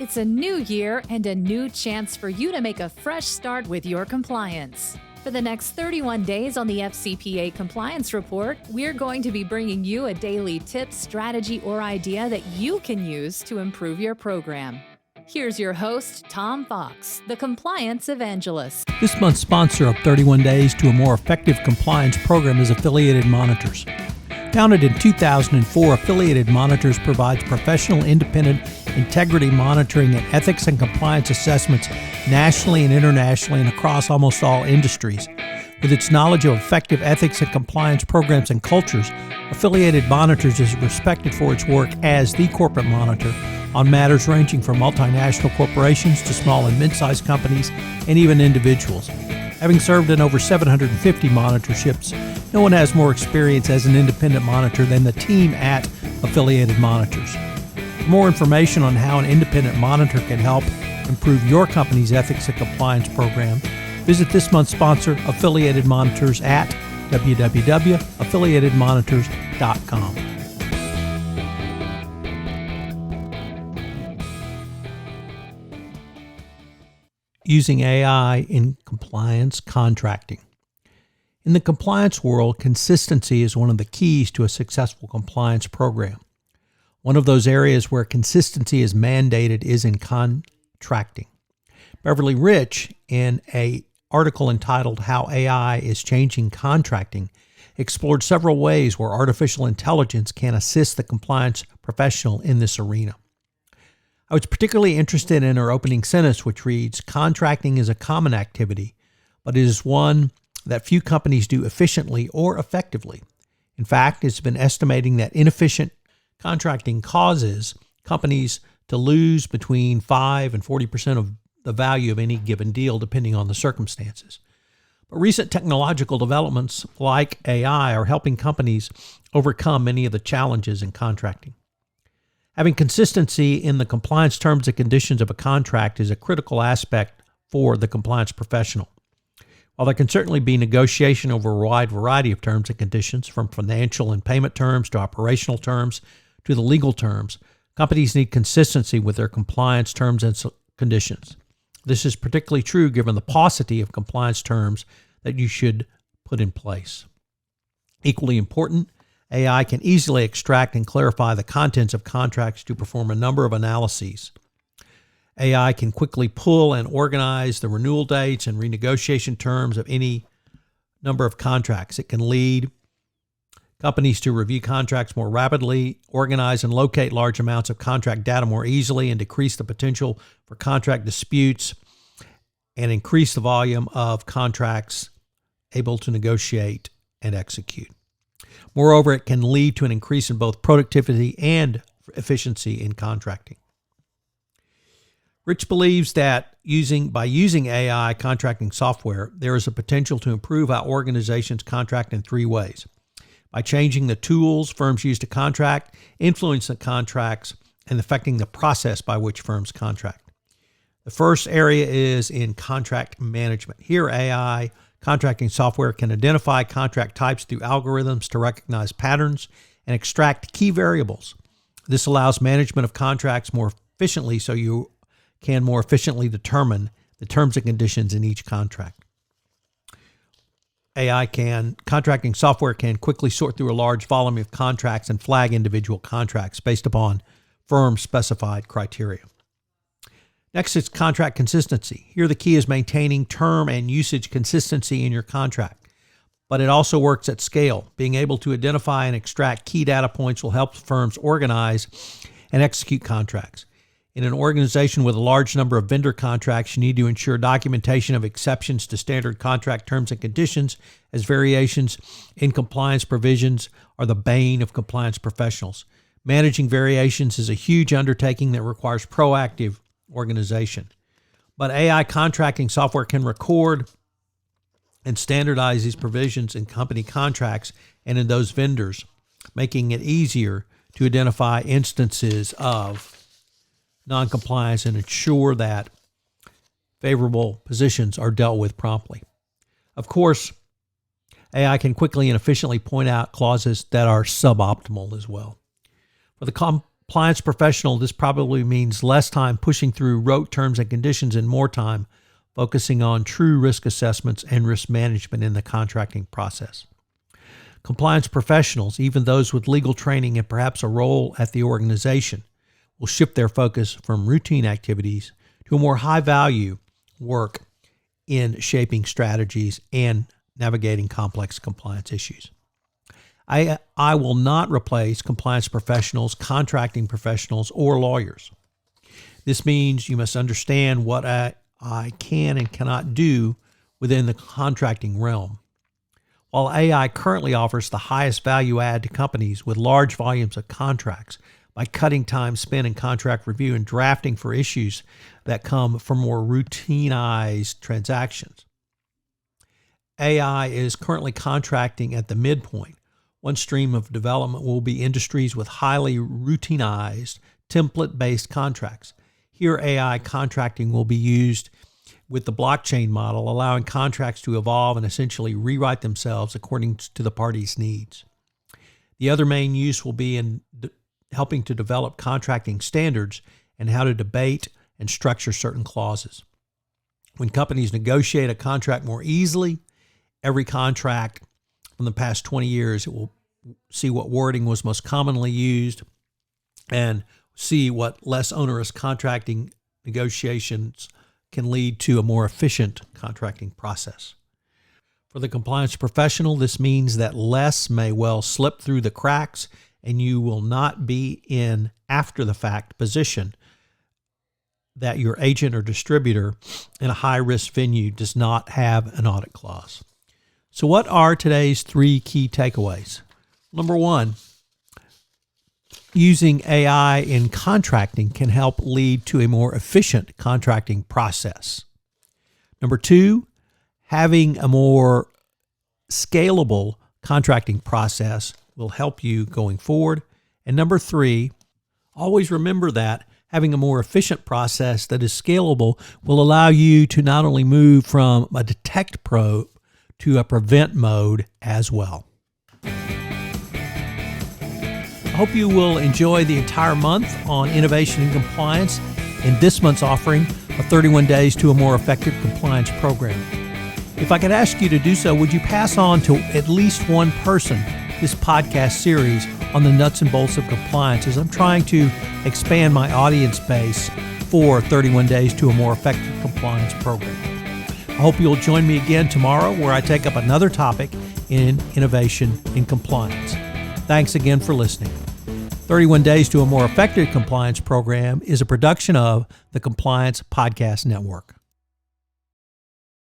It's a new year and a new chance for you to make a fresh start with your compliance. For the next 31 days on the FCPA Compliance Report, we're going to be bringing you a daily tip, strategy, or idea that you can use to improve your program. Here's your host, Tom Fox, the Compliance Evangelist. This month's sponsor of 31 Days to a More Effective Compliance Program is Affiliated Monitors. Founded in 2004, Affiliated Monitors provides professional, independent integrity monitoring and ethics and compliance assessments nationally and internationally and across almost all industries. With its knowledge of effective ethics and compliance programs and cultures, Affiliated Monitors is respected for its work as the corporate monitor on matters ranging from multinational corporations to small and mid-sized companies and even individuals. Having served in over 750 monitorships, no one has more experience as an independent monitor than the team at Affiliated Monitors. For more information on how an independent monitor can help improve your company's ethics and compliance program, visit this month's sponsor, Affiliated Monitors, at www.affiliatedmonitors.com. Using AI in compliance contracting. In the compliance world, consistency is one of the keys to a successful compliance program. One of those areas where consistency is mandated is in contracting. Beverly Rich, in an article entitled How AI is Changing Contracting, explored several ways where artificial intelligence can assist the compliance professional in this arena. I was particularly interested in her opening sentence, which reads, "Contracting is a common activity, but it is one that few companies do efficiently or effectively. In fact, it's been estimating that inefficient contracting causes companies to lose between 5 and 40% of the value of any given deal, depending on the circumstances. But recent technological developments like AI are helping companies overcome many of the challenges in contracting. Having consistency in the compliance terms and conditions of a contract is a critical aspect for the compliance professional. While there can certainly be negotiation over a wide variety of terms and conditions, from financial and payment terms to operational terms to the legal terms, companies need consistency with their compliance terms and conditions. This is particularly true given the paucity of compliance terms that you should put in place. Equally important, AI can easily extract and clarify the contents of contracts to perform a number of analyses. AI can quickly pull and organize the renewal dates and renegotiation terms of any number of contracts. It can lead companies to review contracts more rapidly, organize and locate large amounts of contract data more easily, and decrease the potential for contract disputes and increase the volume of contracts able to negotiate and execute. Moreover, it can lead to an increase in both productivity and efficiency in contracting. Rich believes that by using AI contracting software, there is a potential to improve how organizations contract in 3 ways. By changing the tools firms use to contract, influence the contracts, and affecting the process by which firms contract. The first area is in contract management. Here, AI contracting software can identify contract types through algorithms to recognize patterns and extract key variables. This allows management of contracts more efficiently, so you can more efficiently determine the terms and conditions in each contract. Contracting software can quickly sort through a large volume of contracts and flag individual contracts based upon firm-specified criteria. Next is contract consistency. Here the key is maintaining term and usage consistency in your contract, but it also works at scale. Being able to identify and extract key data points will help firms organize and execute contracts. In an organization with a large number of vendor contracts, you need to ensure documentation of exceptions to standard contract terms and conditions, as variations in compliance provisions are the bane of compliance professionals. Managing variations is a huge undertaking that requires proactive organization. But AI contracting software can record and standardize these provisions in company contracts and in those vendors, making it easier to identify instances of noncompliance and ensure that favorable positions are dealt with promptly. Of course, AI can quickly and efficiently point out clauses that are suboptimal as well. For the compliance professional, this probably means less time pushing through rote terms and conditions and more time focusing on true risk assessments and risk management in the contracting process. Compliance professionals, even those with legal training and perhaps a role at the organization, will shift their focus from routine activities to a more high-value work in shaping strategies and navigating complex compliance issues. I will not replace compliance professionals, contracting professionals, or lawyers. This means you must understand what I can and cannot do within the contracting realm. While AI currently offers the highest value add to companies with large volumes of contracts by cutting time spent in contract review and drafting for issues that come from more routinized transactions, AI is currently contracting at the midpoint. One stream of development will be industries with highly routinized, template-based contracts. Here, AI contracting will be used with the blockchain model, allowing contracts to evolve and essentially rewrite themselves according to the parties' needs. The other main use will be in helping to develop contracting standards and how to debate and structure certain clauses. When companies negotiate a contract more easily, every contract from the past 20 years, it will see what wording was most commonly used and see what less onerous contracting negotiations can lead to a more efficient contracting process. For the compliance professional, this means that less may well slip through the cracks and you will not be in after-the-fact position that your agent or distributor in a high-risk venue does not have an audit clause. So what are today's 3 key takeaways? Number 1, using AI in contracting can help lead to a more efficient contracting process. Number 2, having a more scalable contracting process will help you going forward. And number 3, always remember that having a more efficient process that is scalable will allow you to not only move from a detect probe to a prevent mode as well. I hope you will enjoy the entire month on innovation and compliance in this month's offering of 31 Days to a More Effective Compliance Program. If I could ask you to do so, would you pass on to at least one person this podcast series on the nuts and bolts of compliance as I'm trying to expand my audience base for 31 Days to a More Effective Compliance Program. I hope you'll join me again tomorrow where I take up another topic in innovation and compliance. Thanks again for listening. 31 Days to a More Effective Compliance Program is a production of the Compliance Podcast Network.